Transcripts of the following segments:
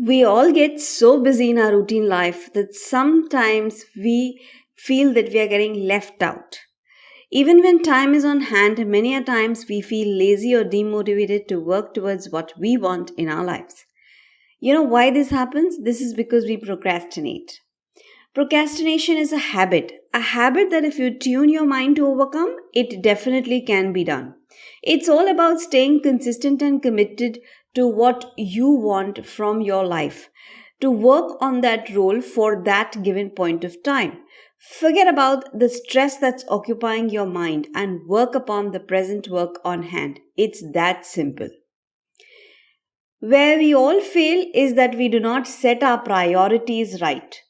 We all get so busy in our routine life that sometimes we feel that we are getting left out. Even when time is on hand, many a times we feel lazy or demotivated to work towards what we want in our lives. You know why this happens? This is because we procrastinate. Procrastination is a habit that if you tune your mind to overcome, it definitely can be done. It's all about staying consistent and committed to what you want from your life, to work on that role for that given point of time. Forget about the stress that's occupying your mind and work upon the present work on hand. It's that simple. Where we all fail is that we do not set our priorities right.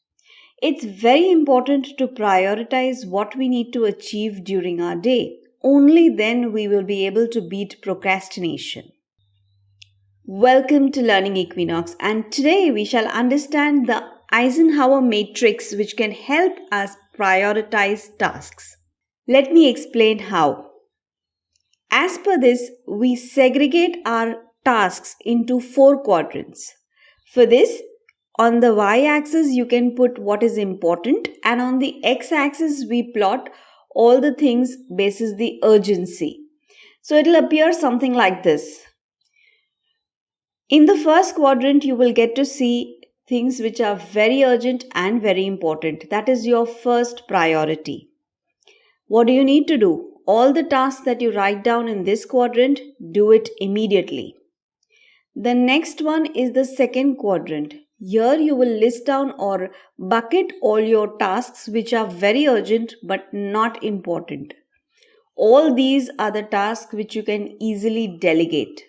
It's very important to prioritize what we need to achieve during our day. Only then we will be able to beat procrastination. Welcome to Learning Equinox, and today we shall understand the Eisenhower matrix which can help us prioritize tasks. Let me explain how. As per this, we segregate our tasks into 4 quadrants. For this, on the y-axis you can put what is important, and on the x-axis we plot all the things basis the urgency. So it will appear something like this. In the first quadrant you will get to see things which are very urgent and very important. That is your first priority. What do you need to do? All the tasks that you write down in this quadrant, do it immediately. The next one is the second quadrant. Here you will list down or bucket all your tasks which are very urgent but not important. All these are the tasks which you can easily delegate.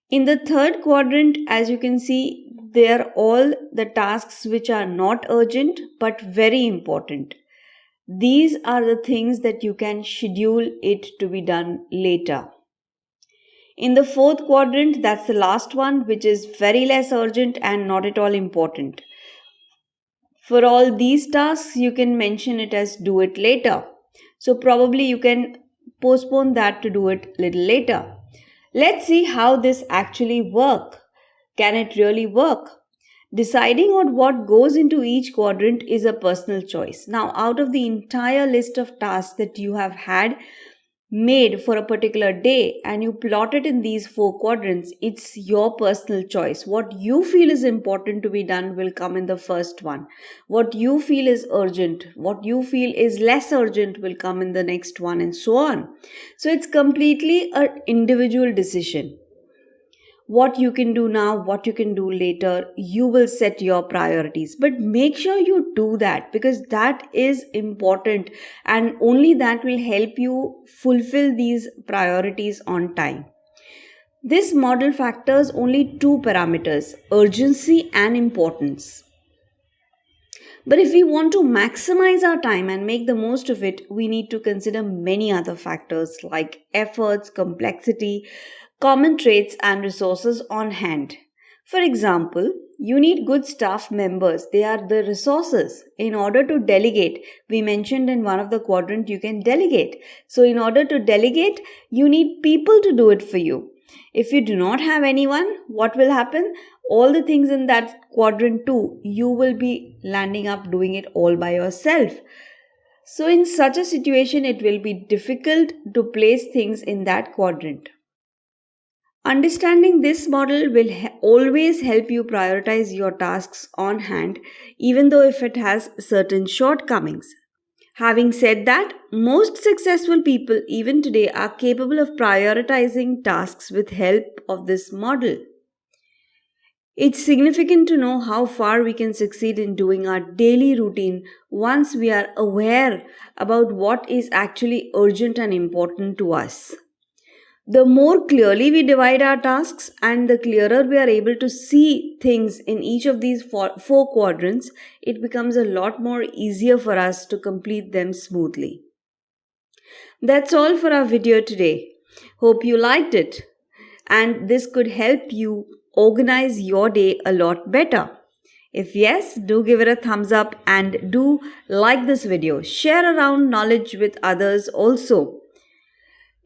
In the third quadrant, as you can see, they are all the tasks which are not urgent but very important. These are the things that you can schedule it to be done later. In the fourth quadrant, that's the last one, which is very less urgent and not at all important. For all these tasks, you can mention it as do it later. So probably you can postpone that to do it little later. Let's see how this actually works. Can it really work? Deciding on what goes into each quadrant is a personal choice. Now, out of the entire list of tasks that you have had made for a particular day and you plot it in these 4 quadrants, it's your personal choice. What you feel is important to be done will come in the first one. What you feel is urgent, what you feel is less urgent will come in the next one, and so on. So it's completely an individual decision. What you can do now, what you can do later, you will set your priorities. But make sure you do that, because that is important and only that will help you fulfill these priorities on time. This model factors only 2 parameters, urgency and importance. But if we want to maximize our time and make the most of it, we need to consider many other factors like efforts, complexity, common traits, and resources on hand. For example, you need good staff members. They are the resources. In order to delegate, we mentioned in one of the quadrant you can delegate. So in order to delegate, you need people to do it for you. If you do not have anyone, what will happen? All the things in that quadrant 2, you will be landing up doing it all by yourself. So in such a situation, it will be difficult to place things in that quadrant. Understanding this model will always help you prioritize your tasks on hand, even though if it has certain shortcomings. Having said that, most successful people even today are capable of prioritizing tasks with help of this model. It's significant to know how far we can succeed in doing our daily routine once we are aware about what is actually urgent and important to us. The more clearly we divide our tasks and the clearer we are able to see things in each of these 4 quadrants, it becomes a lot more easier for us to complete them smoothly. That's all for our video today. Hope you liked it, and this could help you organize your day a lot better. If yes, do give it a thumbs up and do like this video. Share around knowledge with others also.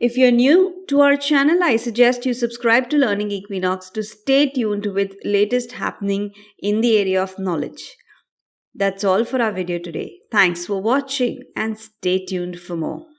If you're new to our channel, I suggest you subscribe to Learning Equinox to stay tuned with latest happening in the area of knowledge. That's all for our video today. Thanks for watching and stay tuned for more.